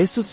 Asus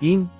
3.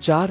4.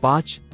5.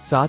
7.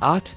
8.